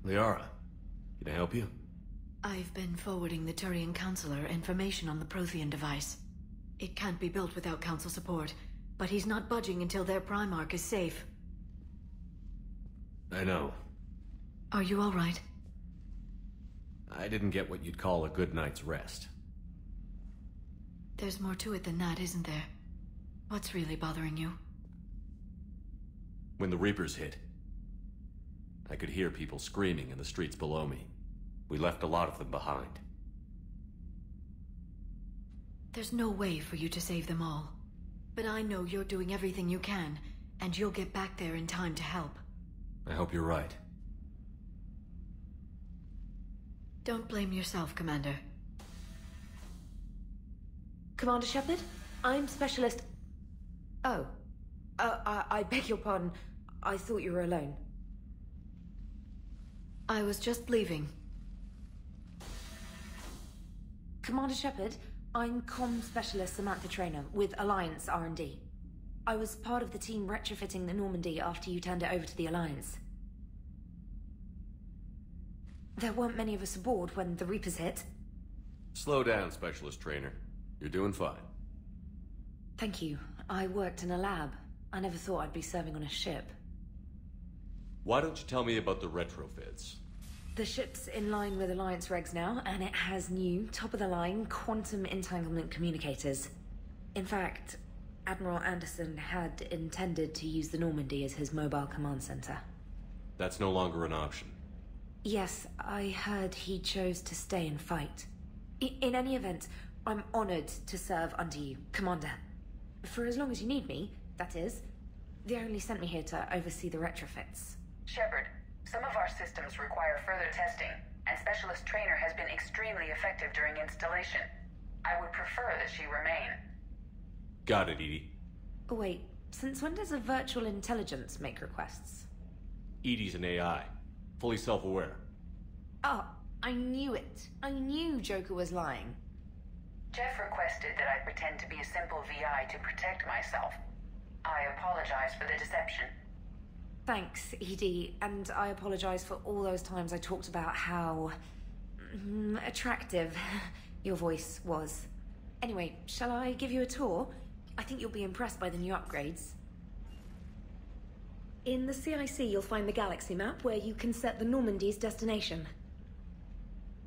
Liara, can I help you? I've been forwarding the Turian Counselor information on the Prothean device. It can't be built without Council support, but he's not budging until their Primarch is safe. I know. Are you all right? I didn't get what you'd call a good night's rest. There's more to it than that, isn't there? What's really bothering you? When the Reapers hit, I could hear people screaming in the streets below me. We left a lot of them behind. There's no way for you to save them all. But I know you're doing everything you can, and you'll get back there in time to help. I hope you're right. Don't blame yourself, Commander. Commander Shepard, I'm Specialist... Oh. I beg your pardon. I thought you were alone. I was just leaving. Commander Shepard, I'm Comm Specialist Samantha Traynor with Alliance R&D. I was part of the team retrofitting the Normandy after you turned it over to the Alliance. There weren't many of us aboard when the Reapers hit. Slow down, Specialist Trainer. You're doing fine. Thank you. I worked in a lab. I never thought I'd be serving on a ship. Why don't you tell me about the retrofits? The ship's in line with Alliance regs now, and it has new, top-of-the-line, quantum entanglement communicators. In fact, Admiral Anderson had intended to use the Normandy as his mobile command center. That's no longer an option. Yes, I heard he chose to stay and fight. In any event, I'm honored to serve under you, Commander. For as long as you need me, that is. They only sent me here to oversee the retrofits. Shepard, some of our systems require further testing, and Specialist Trainer has been extremely effective during installation. I would prefer that she remain. Got it, Edie. Wait, since when does a virtual intelligence make requests? Edie's an AI. Fully self-aware. Oh, I knew it. I knew Joker was lying. Jeff requested that I pretend to be a simple VI to protect myself. I apologize for the deception. Thanks, Edie, and I apologize for all those times I talked about how... attractive your voice was. Anyway, shall I give you a tour? I think you'll be impressed by the new upgrades. In the CIC, you'll find the galaxy map where you can set the Normandy's destination.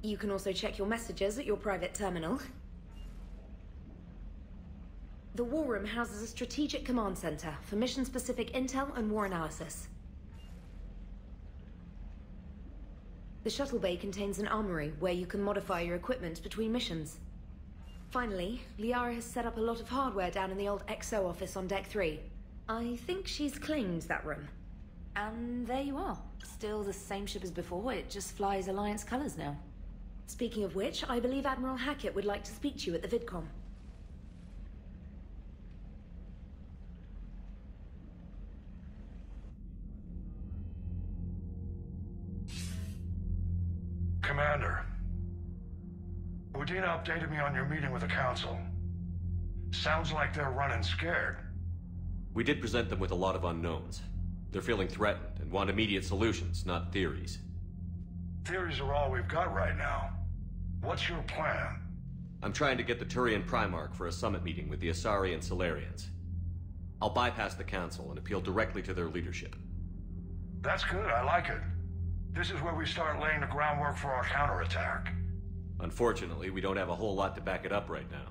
You can also check your messages at your private terminal. The War Room houses a strategic command center for mission-specific intel and war analysis. The shuttle bay contains an armory where you can modify your equipment between missions. Finally, Liara has set up a lot of hardware down in the old XO office on Deck 3. I think she's claimed that room. And there you are. Still the same ship as before, it just flies Alliance colors now. Speaking of which, I believe Admiral Hackett would like to speak to you at the VidCom. Commander, Udina updated me on your meeting with the Council. Sounds like they're running scared. We did present them with a lot of unknowns. They're feeling threatened and want immediate solutions, not theories. Theories are all we've got right now. What's your plan? I'm trying to get the Turian Primarch for a summit meeting with the Asari and Solarians. I'll bypass the Council and appeal directly to their leadership. That's good, I like it. This is where we start laying the groundwork for our counterattack. Unfortunately, we don't have a whole lot to back it up right now.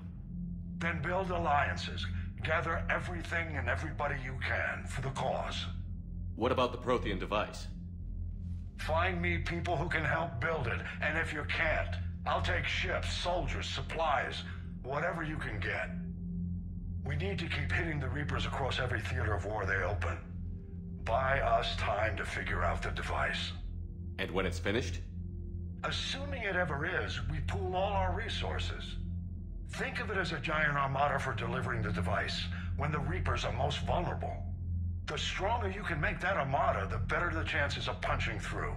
Then build alliances. Gather everything and everybody you can for the cause. What about the Prothean device? Find me people who can help build it, and if you can't, I'll take ships, soldiers, supplies, whatever you can get. We need to keep hitting the Reapers across every theater of war they open. Buy us time to figure out the device. And when it's finished? Assuming it ever is, we pool all our resources. Think of it as a giant armada for delivering the device when the Reapers are most vulnerable. The stronger you can make that armada, the better the chances of punching through.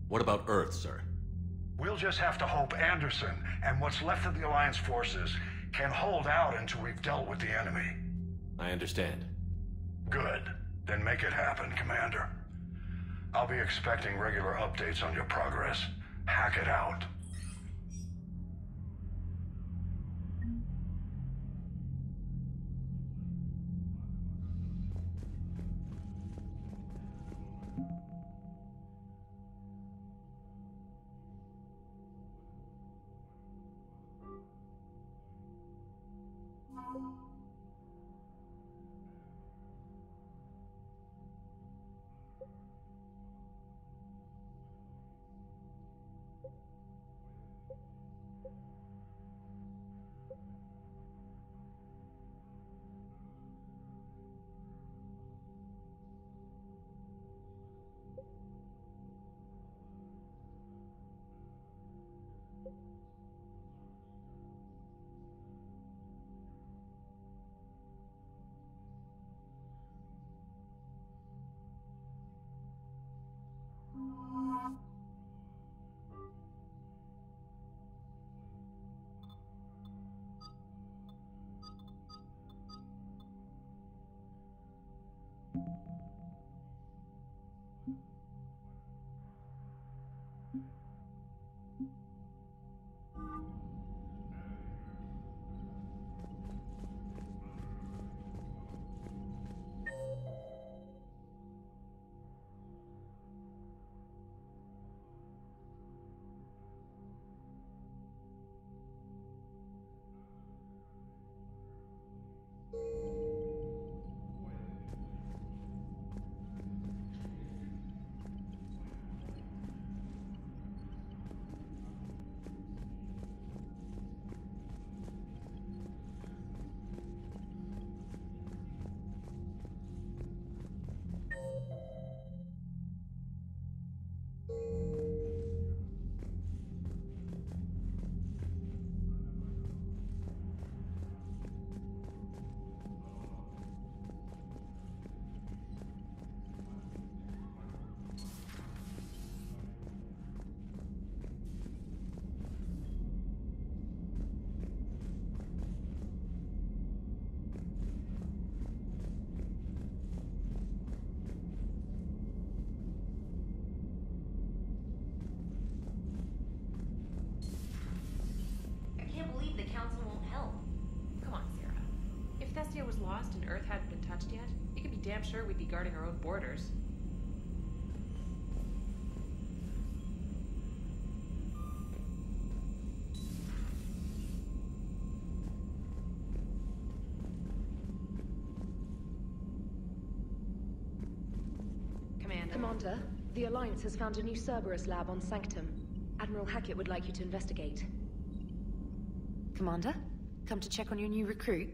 What about Earth, sir? We'll just have to hope Anderson and what's left of the Alliance forces can hold out until we've dealt with the enemy. I understand. Good. Then make it happen, Commander. I'll be expecting regular updates on your progress. Hack it out. Was lost and Earth hadn't been touched yet, you can be damn sure we'd be guarding our own borders. Commander, the Alliance has found a new Cerberus lab on Sanctum. Admiral Hackett would like you to investigate. Commander, come to check on your new recruit?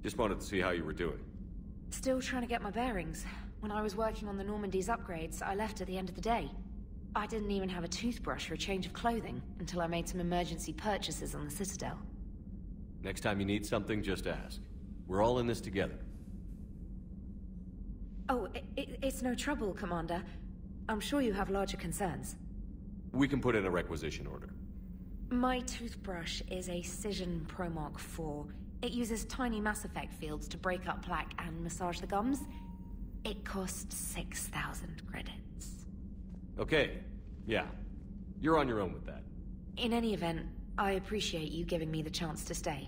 Just wanted to see how you were doing. Still trying to get my bearings. When I was working on the Normandy's upgrades, I left at the end of the day. I didn't even have a toothbrush or a change of clothing until I made some emergency purchases on the Citadel. Next time you need something, just ask. We're all in this together. Oh, it's no trouble, Commander. I'm sure you have larger concerns. We can put in a requisition order. My toothbrush is a Cision Pro Mark IV. It uses tiny Mass Effect fields to break up plaque and massage the gums. It costs 6,000 credits. Okay, yeah. You're on your own with that. In any event, I appreciate you giving me the chance to stay.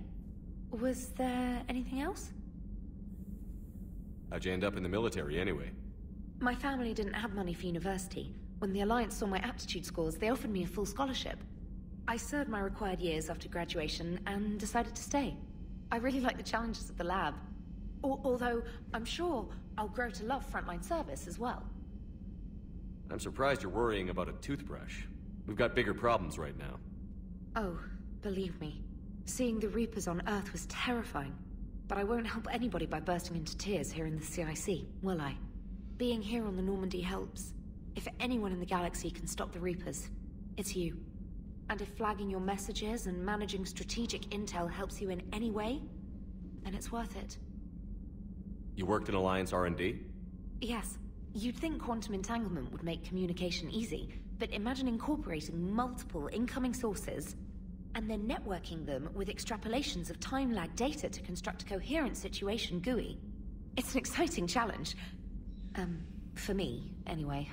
Was there anything else? How'd you end up in the military anyway? My family didn't have money for university. When the Alliance saw my aptitude scores, they offered me a full scholarship. I served my required years after graduation and decided to stay. I really like the challenges of the lab. Although, I'm sure I'll grow to love frontline service as well. I'm surprised you're worrying about a toothbrush. We've got bigger problems right now. Oh, believe me. Seeing the Reapers on Earth was terrifying. But I won't help anybody by bursting into tears here in the CIC, will I? Being here on the Normandy helps. If anyone in the galaxy can stop the Reapers, it's you. And if flagging your messages and managing strategic intel helps you in any way, then it's worth it. You worked in Alliance R&D? Yes. You'd think quantum entanglement would make communication easy, but imagine incorporating multiple incoming sources and then networking them with extrapolations of time-lag data to construct a coherent situation GUI. It's an exciting challenge. For me, anyway.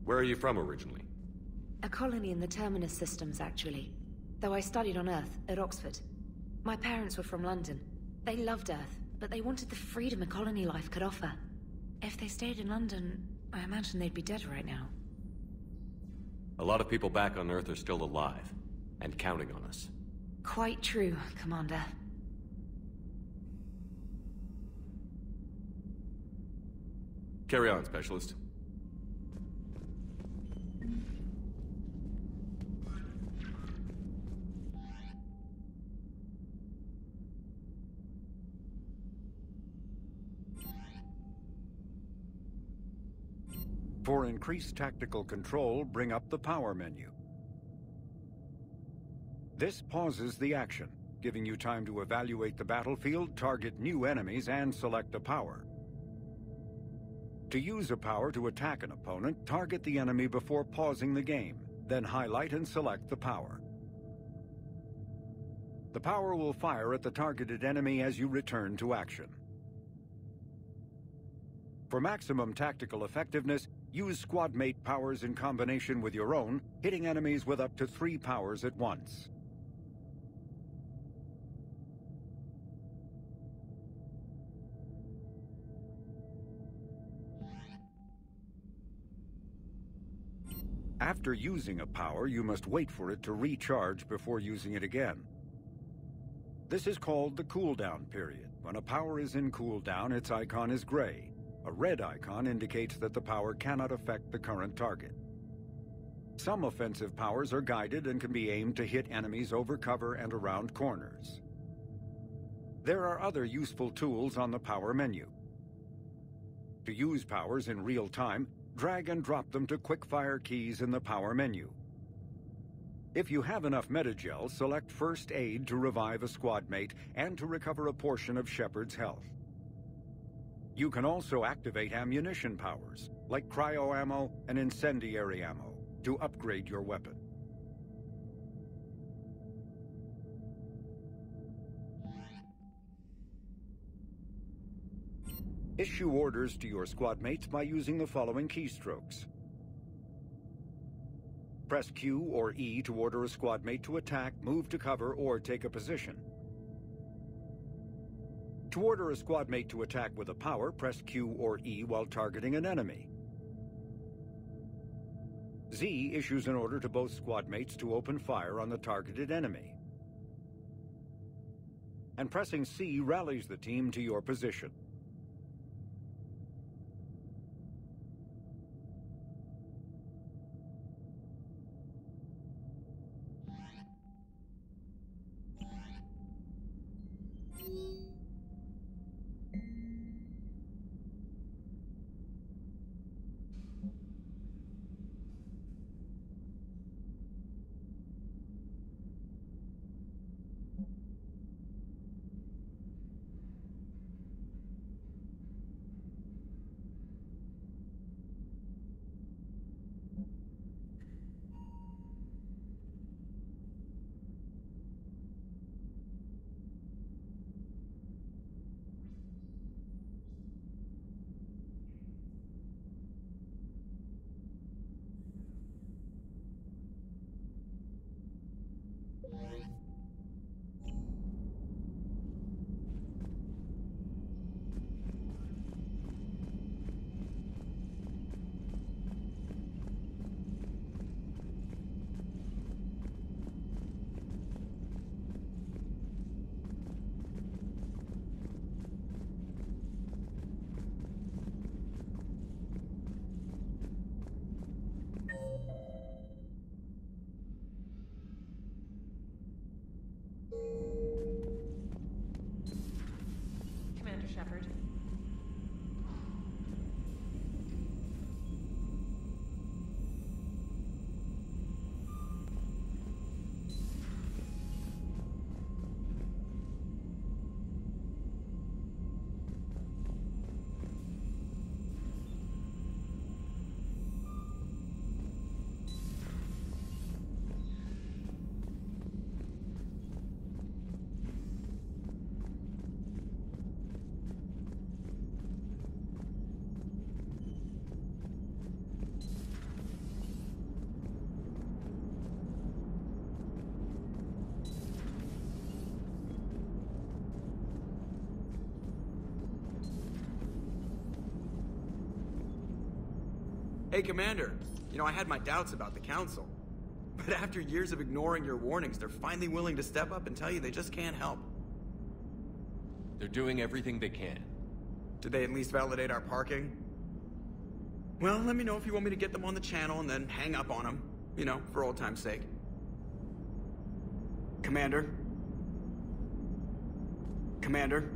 Where are you from originally? A colony in the Terminus systems, actually. Though I studied on Earth, at Oxford. My parents were from London. They loved Earth, but they wanted the freedom a colony life could offer. If they stayed in London, I imagine they'd be dead right now. A lot of people back on Earth are still alive, and counting on us. Quite true, Commander. Carry on, Specialist. For increased tactical control, bring up the power menu. This pauses the action, giving you time to evaluate the battlefield, target new enemies, and select a power. To use a power to attack an opponent, target the enemy before pausing the game, then highlight and select the power. The power will fire at the targeted enemy as you return to action. For maximum tactical effectiveness, use squad mate powers in combination with your own, hitting enemies with up to 3 powers at once. After using a power, you must wait for it to recharge before using it again. This is called the cooldown period. When a power is in cooldown, its icon is gray. A red icon indicates that the power cannot affect the current target. Some offensive powers are guided and can be aimed to hit enemies over cover and around corners. There are other useful tools on the power menu. To use powers in real time, drag and drop them to quick-fire keys in the power menu. If you have enough metagel, select First Aid to revive a squad mate and to recover a portion of Shepard's health. You can also activate ammunition powers, like cryo ammo and incendiary ammo, to upgrade your weapon. Issue orders to your squad mates by using the following keystrokes. Press Q or E to order a squad mate to attack, move to cover, or take a position. To order a squad mate to attack with a power, press Q or E while targeting an enemy. Z issues an order to both squad mates to open fire on the targeted enemy. And pressing C rallies the team to your position. Hey, Commander. You know, I had my doubts about the Council. But after years of ignoring your warnings, they're finally willing to step up and tell you they just can't help. They're doing everything they can. Did they at least validate our parking? Well, let me know if you want me to get them on the channel and then hang up on them. You know, for old time's sake. Commander? Commander?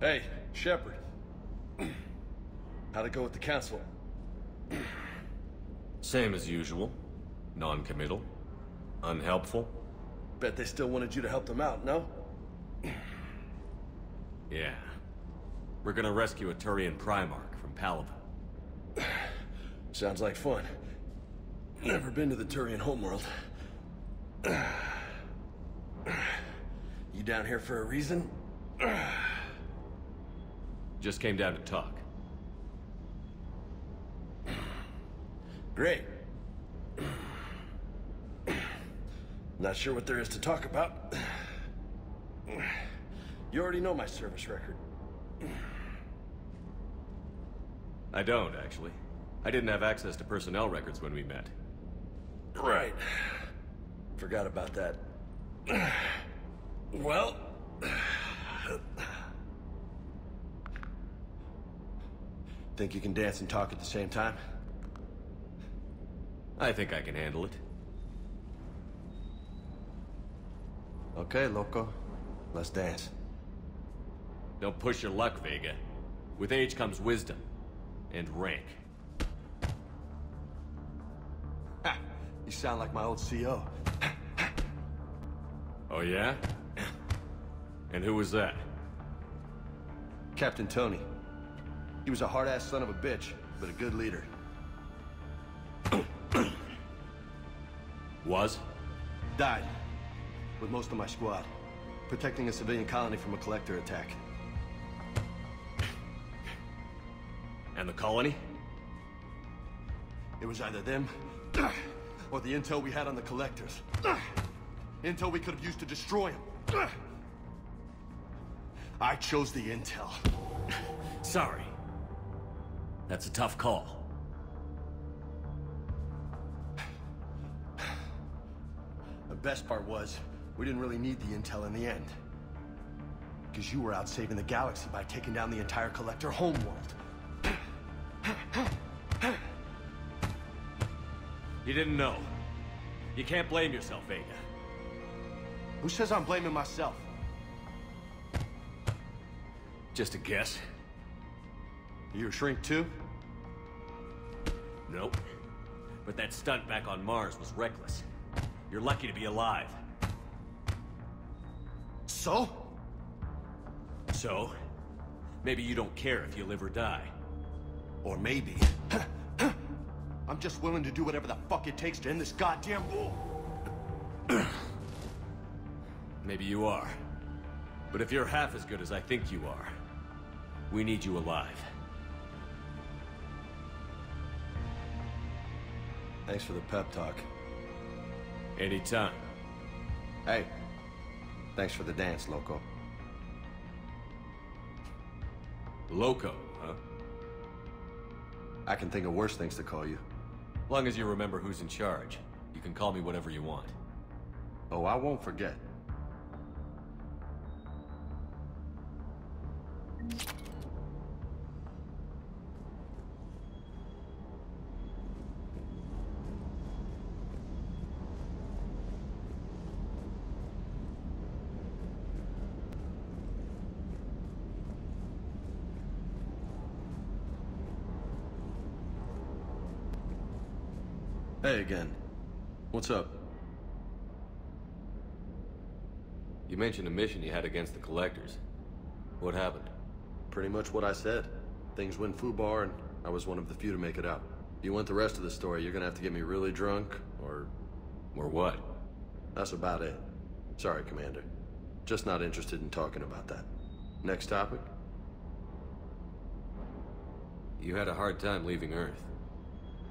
Hey, Shepard. How'd it go with the council? Same as usual. Non-committal. Unhelpful. Bet they still wanted you to help them out, no? Yeah. We're gonna rescue a Turian Primarch from Palaven. Sounds like fun. Never been to the Turian homeworld. You down here for a reason? Just came down to talk. Great. Not sure what there is to talk about. You already know my service record. I don't, actually. I didn't have access to personnel records when we met. Right. Forgot about that. Well... Think you can dance and talk at the same time? I think I can handle it. Okay, loco. Let's dance. Don't push your luck, Vega. With age comes wisdom. And rank. Ha! You sound like my old CO. Oh yeah? And who was that? Captain Tony. He was a hard-ass son of a bitch, but a good leader. Was? Died. With most of my squad. Protecting a civilian colony from a collector attack. And the colony? It was either them, or the intel we had on the collectors. Intel we could have used to destroy them. I chose the intel. Sorry. That's a tough call. The best part was, we didn't really need the intel in the end. Because you were out saving the galaxy by taking down the entire collector homeworld. You didn't know. You can't blame yourself, Vega. Who says I'm blaming myself? Just a guess. You a shrink too? Nope. But that stunt back on Mars was reckless. You're lucky to be alive. So? So? Maybe you don't care if you live or die. Or maybe... I'm just willing to do whatever the fuck it takes to end this goddamn war. Maybe you are. But if you're half as good as I think you are, we need you alive. Thanks for the pep talk. Anytime. Hey, thanks for the dance, loco. Loco, huh? I can think of worse things to call you. Long as you remember who's in charge, you can call me whatever you want. Oh, I won't forget. Hey again. What's up? You mentioned a mission you had against the Collectors. What happened? Pretty much what I said. Things went foobar, and I was one of the few to make it out. If you want the rest of the story, you're gonna have to get me really drunk, or... Or what? That's about it. Sorry, Commander. Just not interested in talking about that. Next topic? You had a hard time leaving Earth.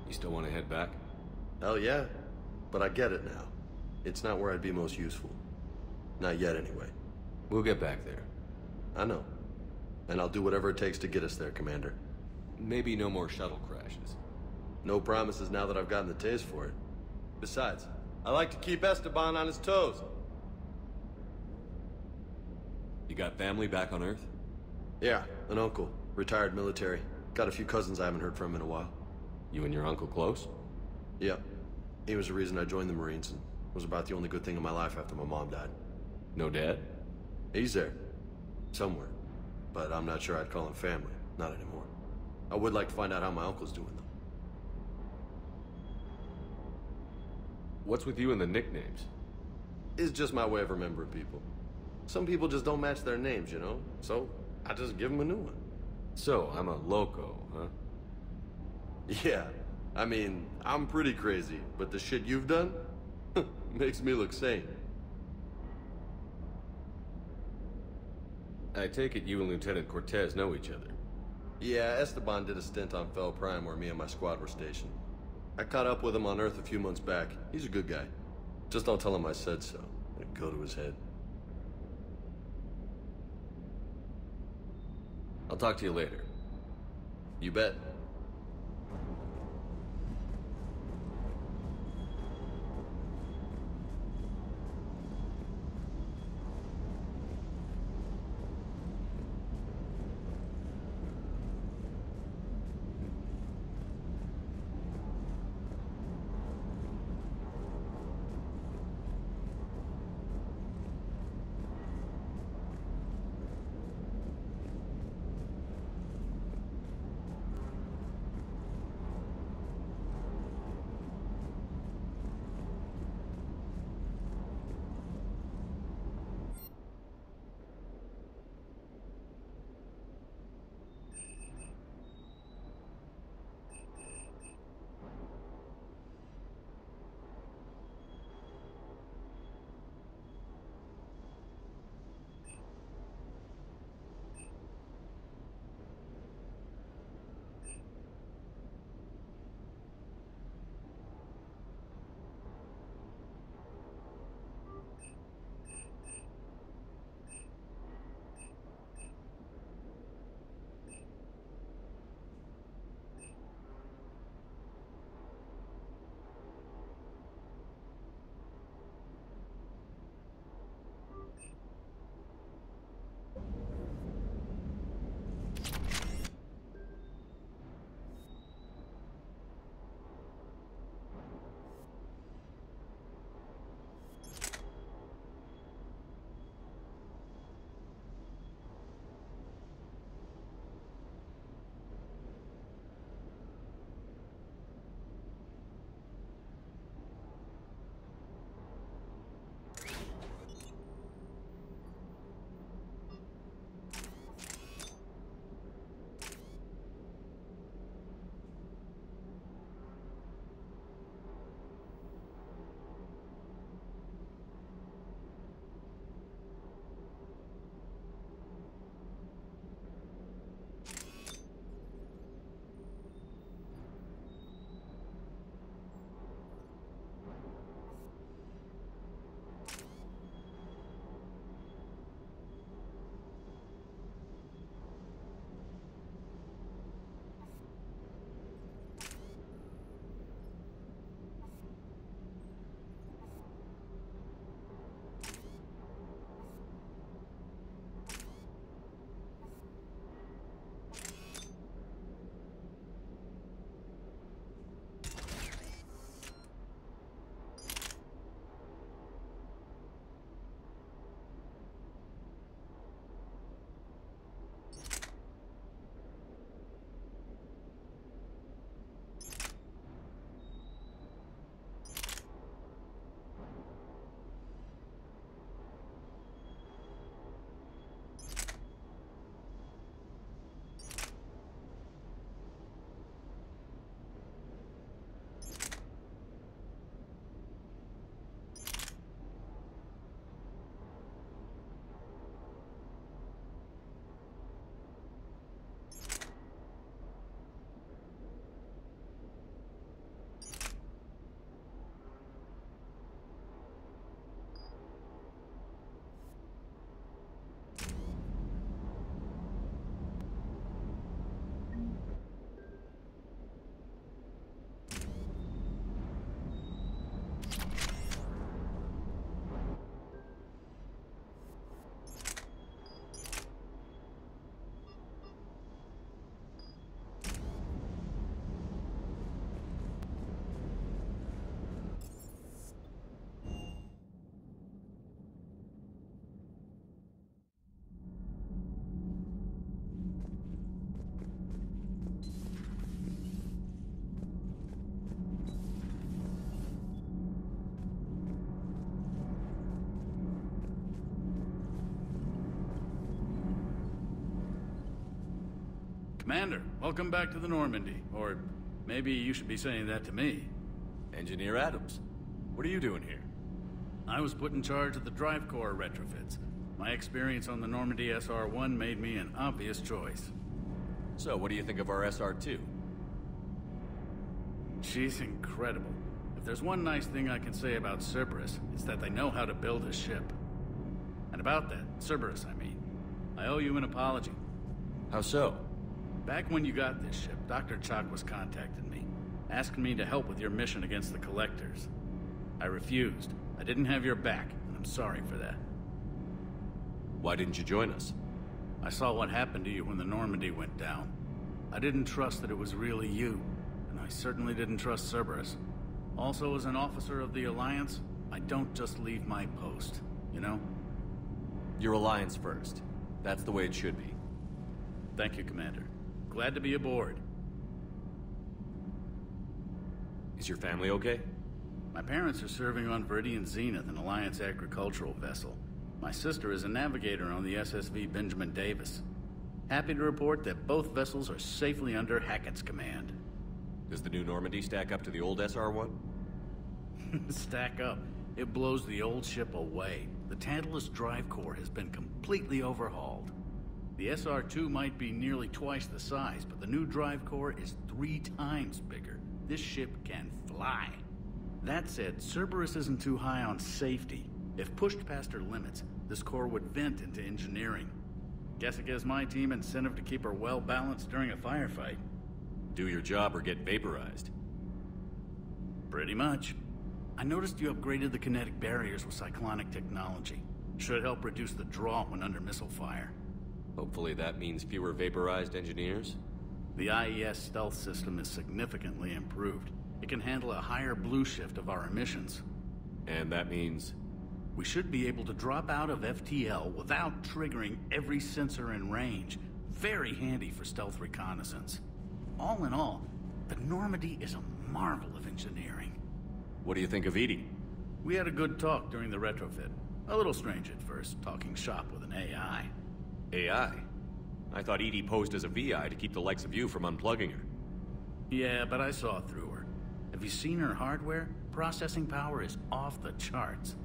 You still want to head back? Hell yeah. But I get it now. It's not where I'd be most useful. Not yet, anyway. We'll get back there. I know. And I'll do whatever it takes to get us there, Commander. Maybe no more shuttle crashes. No promises now that I've gotten the taste for it. Besides, I like to keep Esteban on his toes. You got family back on Earth? Yeah, an uncle. Retired military. Got a few cousins I haven't heard from in a while. You and your uncle close? Yep. He was the reason I joined the Marines and was about the only good thing in my life after my mom died. No dad? He's there. Somewhere. But I'm not sure I'd call him family. Not anymore. I would like to find out how my uncle's doing, though. What's with you and the nicknames? It's just my way of remembering people. Some people just don't match their names, you know? So, I just give them a new one. So, I'm a loco, huh? Yeah. I mean, I'm pretty crazy, but the shit you've done makes me look sane. I take it you and Lieutenant Cortez know each other. Yeah, Esteban did a stint on Fel Prime where me and my squad were stationed. I caught up with him on Earth a few months back. He's a good guy. Just don't tell him I said so. It'd go to his head. I'll talk to you later. You bet. Commander, welcome back to the Normandy. Or maybe you should be saying that to me. Engineer Adams, what are you doing here? I was put in charge of the drive core retrofits. My experience on the Normandy SR-1 made me an obvious choice. So, what do you think of our SR-2? She's incredible. If there's one nice thing I can say about Cerberus, it's that they know how to build a ship. And about that, Cerberus, I mean, I owe you an apology. How so? Back when you got this ship, Dr. Chalk was contacting me, asking me to help with your mission against the Collectors. I refused. I didn't have your back, and I'm sorry for that. Why didn't you join us? I saw what happened to you when the Normandy went down. I didn't trust that it was really you, and I certainly didn't trust Cerberus. Also, as an officer of the Alliance, I don't just leave my post, you know? Your Alliance first. That's the way it should be. Thank you, Commander. Glad to be aboard. Is your family okay? My parents are serving on Viridian Zenith, an Alliance agricultural vessel. My sister is a navigator on the SSV Benjamin Davis. Happy to report that both vessels are safely under Hackett's command. Does the new Normandy stack up to the old SR-1? Stack up. It blows the old ship away. The Tantalus drive core has been completely overhauled. The SR-2 might be nearly twice the size, but the new drive core is 3 times bigger. This ship can fly. That said, Cerberus isn't too high on safety. If pushed past her limits, this core would vent into engineering. Guess it gives my team incentive to keep her well-balanced during a firefight. Do your job or get vaporized. Pretty much. I noticed you upgraded the kinetic barriers with cyclonic technology. Should help reduce the draw when under missile fire. Hopefully that means fewer vaporized engineers? The IES stealth system is significantly improved. It can handle a higher blue shift of our emissions. And that means? We should be able to drop out of FTL without triggering every sensor in range. Very handy for stealth reconnaissance. All in all, the Normandy is a marvel of engineering. What do you think of Edie? We had a good talk during the retrofit. A little strange at first, talking shop with an AI. AI? I thought Edie posed as a VI to keep the likes of you from unplugging her. Yeah, but I saw through her. Have you seen her hardware? Processing power is off the charts.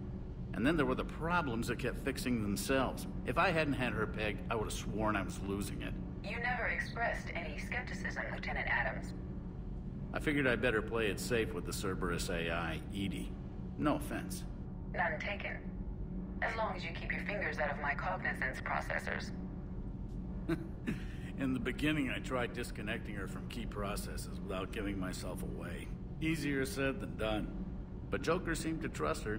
And then there were the problems that kept fixing themselves. If I hadn't had her pegged, I would have sworn I was losing it. You never expressed any skepticism, Lieutenant Adams. I figured I'd better play it safe with the Cerberus AI, Edie. No offense. None taken. As long as you keep your fingers out of my cognizance processors. In the beginning, I tried disconnecting her from key processes without giving myself away. Easier said than done. But Joker seemed to trust her,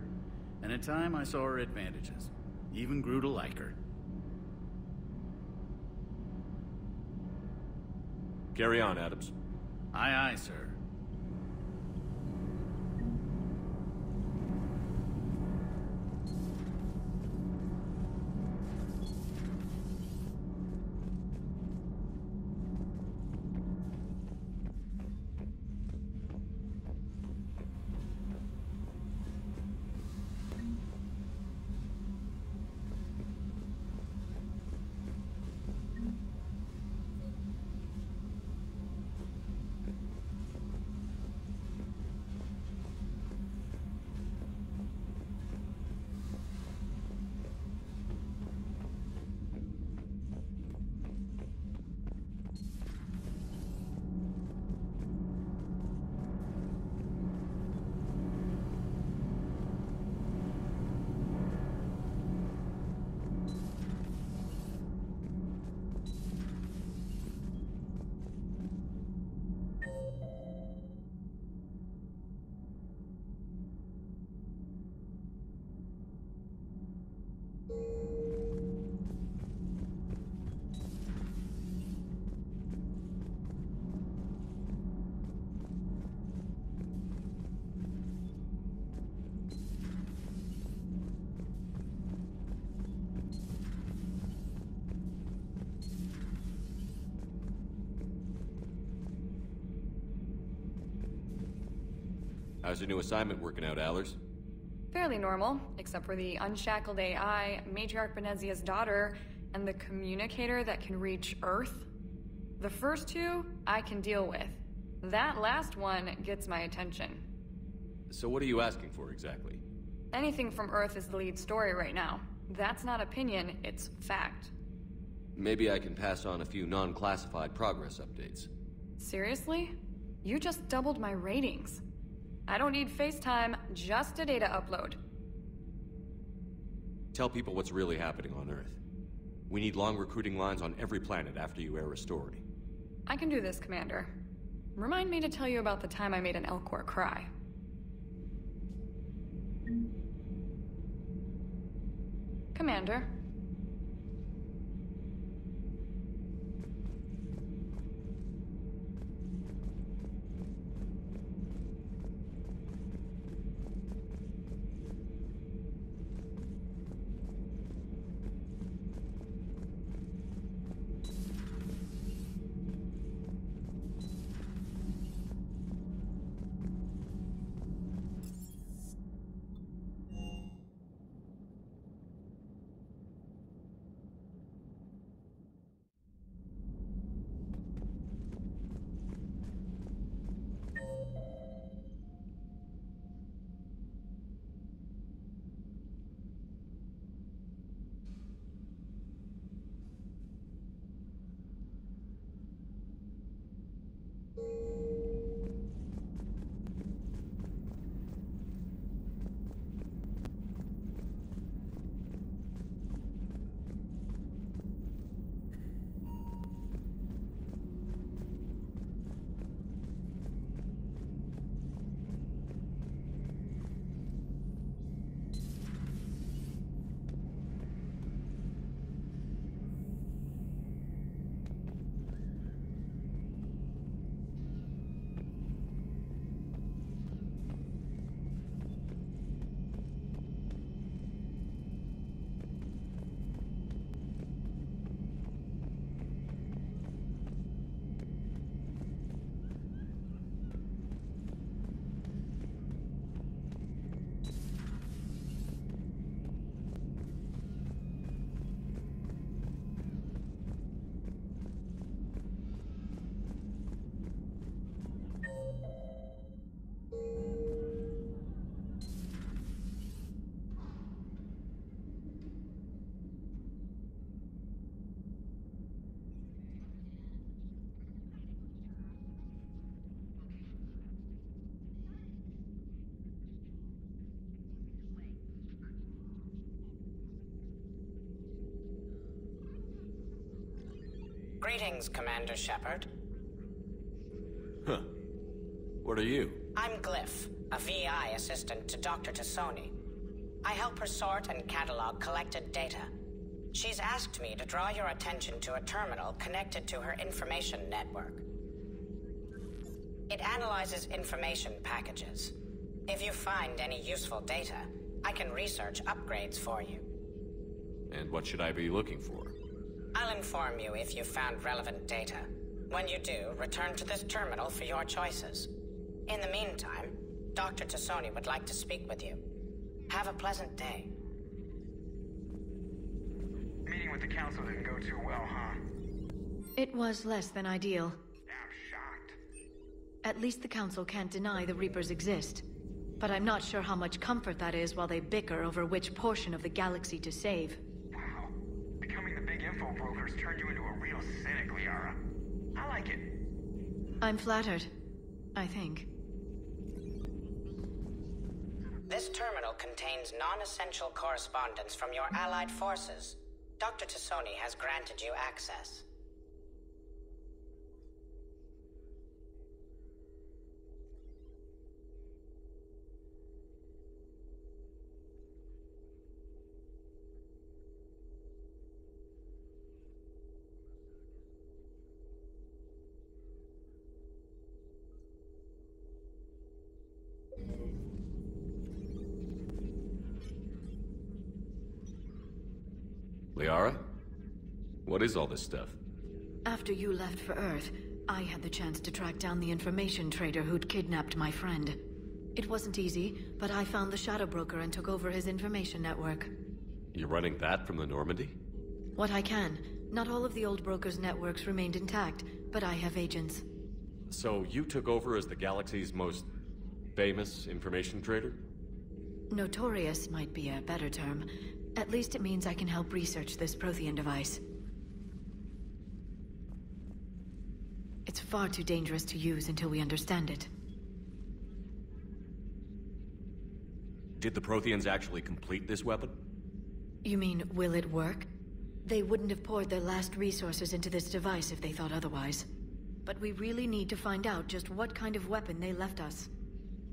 and in time I saw her advantages. Even grew to like her. Carry on, Adams. Aye, aye, sir. How's your new assignment working out, Allers? Fairly normal, except for the unshackled AI, Matriarch Benezia's daughter, and the communicator that can reach Earth. The first two, I can deal with. That last one gets my attention. So what are you asking for exactly? Anything from Earth is the lead story right now. That's not opinion, it's fact. Maybe I can pass on a few non-classified progress updates. Seriously? You just doubled my ratings. I don't need FaceTime, just a data upload. Tell people what's really happening on Earth. We need long recruiting lines on every planet after you air a story. I can do this, Commander. Remind me to tell you about the time I made an Elcor cry. Commander. Greetings, Commander Shepard. Huh. What are you? I'm Glyph, a VI assistant to Dr. Tassoni. I help her sort and catalog collected data. She's asked me to draw your attention to a terminal connected to her information network. It analyzes information packages. If you find any useful data, I can research upgrades for you. And what should I be looking for? I'll inform you if you've found relevant data. When you do, return to this terminal for your choices. In the meantime, Dr. Tassoni would like to speak with you. Have a pleasant day. Meeting with the council didn't go too well, huh? It was less than ideal. I'm shocked. At least the council can't deny the Reapers exist. But I'm not sure how much comfort that is while they bicker over which portion of the galaxy to save. Wow. Becoming the big info brokers turned you into a real cynic, Liara. I like it. I'm flattered. I think. This terminal contains non-essential correspondence from your allied forces. Dr. Tassoni has granted you access. Liara? What is all this stuff? After you left for Earth, I had the chance to track down the information trader who'd kidnapped my friend. It wasn't easy, but I found the Shadow Broker and took over his information network. You're running that from the Normandy? What I can, Not all of the old broker's networks remained intact, but I have agents. So you took over as the galaxy's most famous information trader? Notorious might be a better term. At least it means I can help research this Prothean device. It's far too dangerous to use until we understand it. Did the Protheans actually complete this weapon? You mean, will it work? They wouldn't have poured their last resources into this device if they thought otherwise. But we really need to find out just what kind of weapon they left us.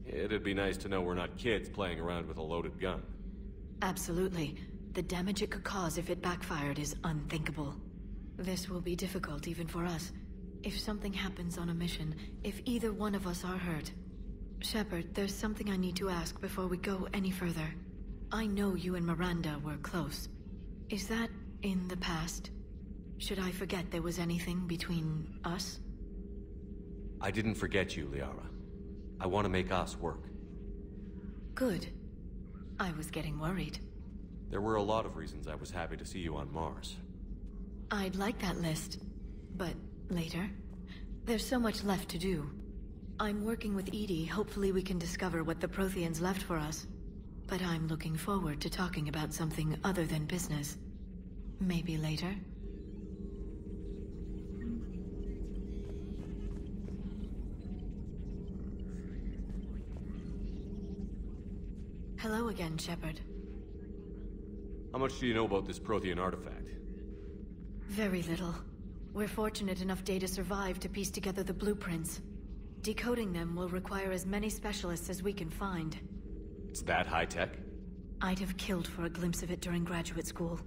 It'd be nice to know we're not kids playing around with a loaded gun. Absolutely. The damage it could cause if it backfired is unthinkable. This will be difficult even for us. If something happens on a mission, if either one of us are hurt. Shepard, there's something I need to ask before we go any further. I know you and Miranda were close. Is that in the past? Should I forget there was anything between us? I didn't forget you, Liara. I want to make us work. Good. I was getting worried. There were a lot of reasons I was happy to see you on Mars. I'd like that list, but later. There's so much left to do. I'm working with Edie. Hopefully we can discover what the Protheans left for us. But I'm looking forward to talking about something other than business. Maybe later? Hello again, Shepard. How much do you know about this Prothean artifact? Very little. We're fortunate enough Data survived to piece together the blueprints. Decoding them will require as many specialists as we can find. It's that high-tech? I'd have killed for a glimpse of it during graduate school.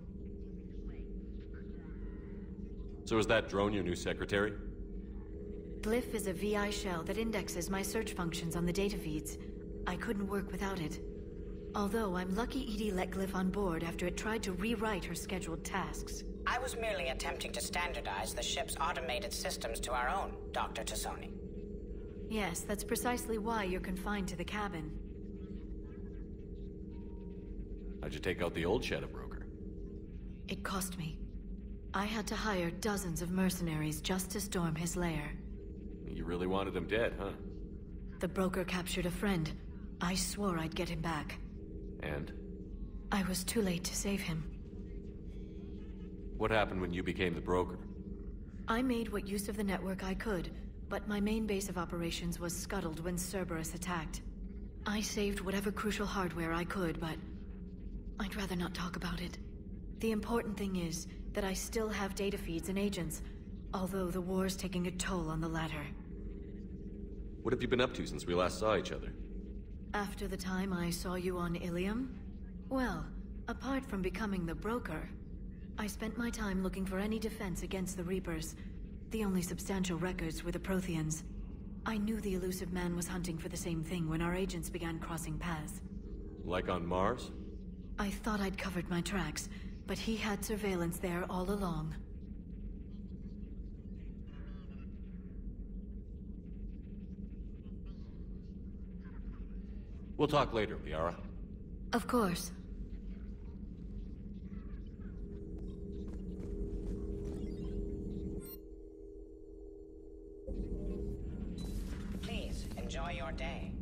So is that drone your new secretary? Glyph is a VI shell that indexes my search functions on the data feeds. I couldn't work without it. Although I'm lucky Edie let Glyph on board after it tried to rewrite her scheduled tasks. I was merely attempting to standardize the ship's automated systems to our own, Dr. Tassoni. Yes, that's precisely why you're confined to the cabin. How'd you take out the old Shadow Broker? It cost me. I had to hire dozens of mercenaries just to storm his lair. You really wanted him dead, huh? The broker captured a friend. I swore I'd get him back. And? I was too late to save him. What happened when you became the broker? I made what use of the network I could, but my main base of operations was scuttled when Cerberus attacked. I saved whatever crucial hardware I could, but I'd rather not talk about it. The important thing is that I still have data feeds and agents, although the war's taking a toll on the latter. What have you been up to since we last saw each other? After the time I saw you on Ilium? Well, apart from becoming the broker, I spent my time looking for any defense against the Reapers. The only substantial records were the Protheans. I knew the elusive man was hunting for the same thing when our agents began crossing paths. Like on Mars? I thought I'd covered my tracks, but he had surveillance there all along. We'll talk later, Liara. Of course. Please, enjoy your day.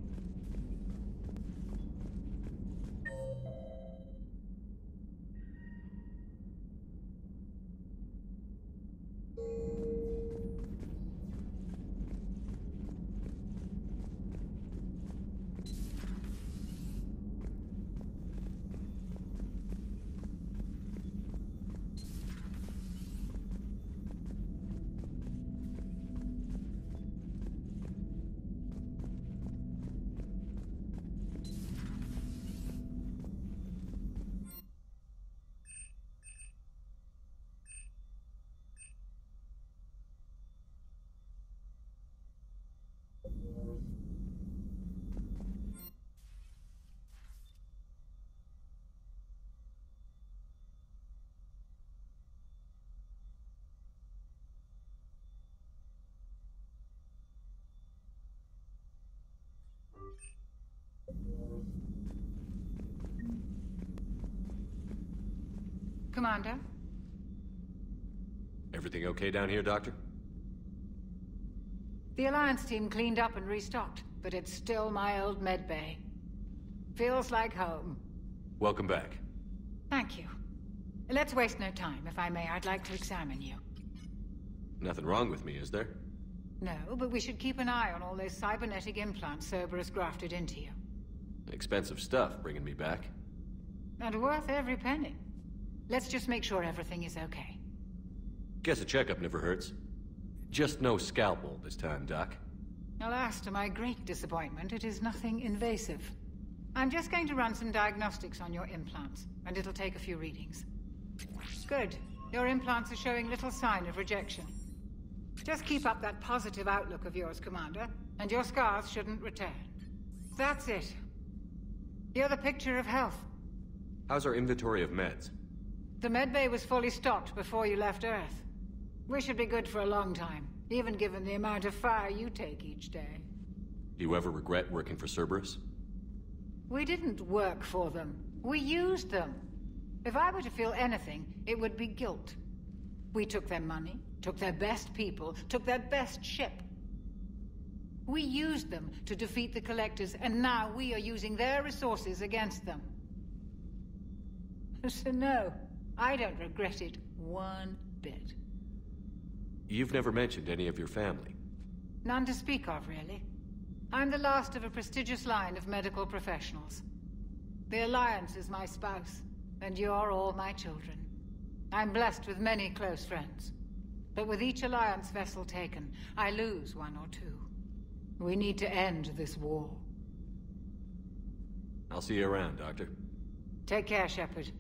Commander? Everything okay down here, Doctor? The Alliance team cleaned up and restocked, but it's still my old medbay. Feels like home. Welcome back. Thank you. Let's waste no time. If I may, I'd like to examine you. Nothing wrong with me, is there? No, but we should keep an eye on all those cybernetic implants Cerberus grafted into you. Expensive stuff bringing me back. And worth every penny. Let's just make sure everything is okay. Guess a checkup never hurts. Just no scalpel this time, Doc. Alas, to my great disappointment, it is nothing invasive. I'm just going to run some diagnostics on your implants, and it'll take a few readings. Good. Your implants are showing little sign of rejection. Just keep up that positive outlook of yours, Commander, and your scars shouldn't return. That's it. You're the picture of health. How's our inventory of meds? The medbay was fully stocked before you left Earth. We should be good for a long time, even given the amount of fire you take each day. Do you ever regret working for Cerberus? We didn't work for them. We used them. If I were to feel anything, it would be guilt. We took their money, took their best people, took their best ship. We used them to defeat the Collectors, and now we are using their resources against them. So no, I don't regret it one bit. You've never mentioned any of your family. None to speak of, really. I'm the last of a prestigious line of medical professionals. The Alliance is my spouse, and you're all my children. I'm blessed with many close friends. But with each Alliance vessel taken, I lose one or two. We need to end this war. I'll see you around, Doctor. Take care, Shepard.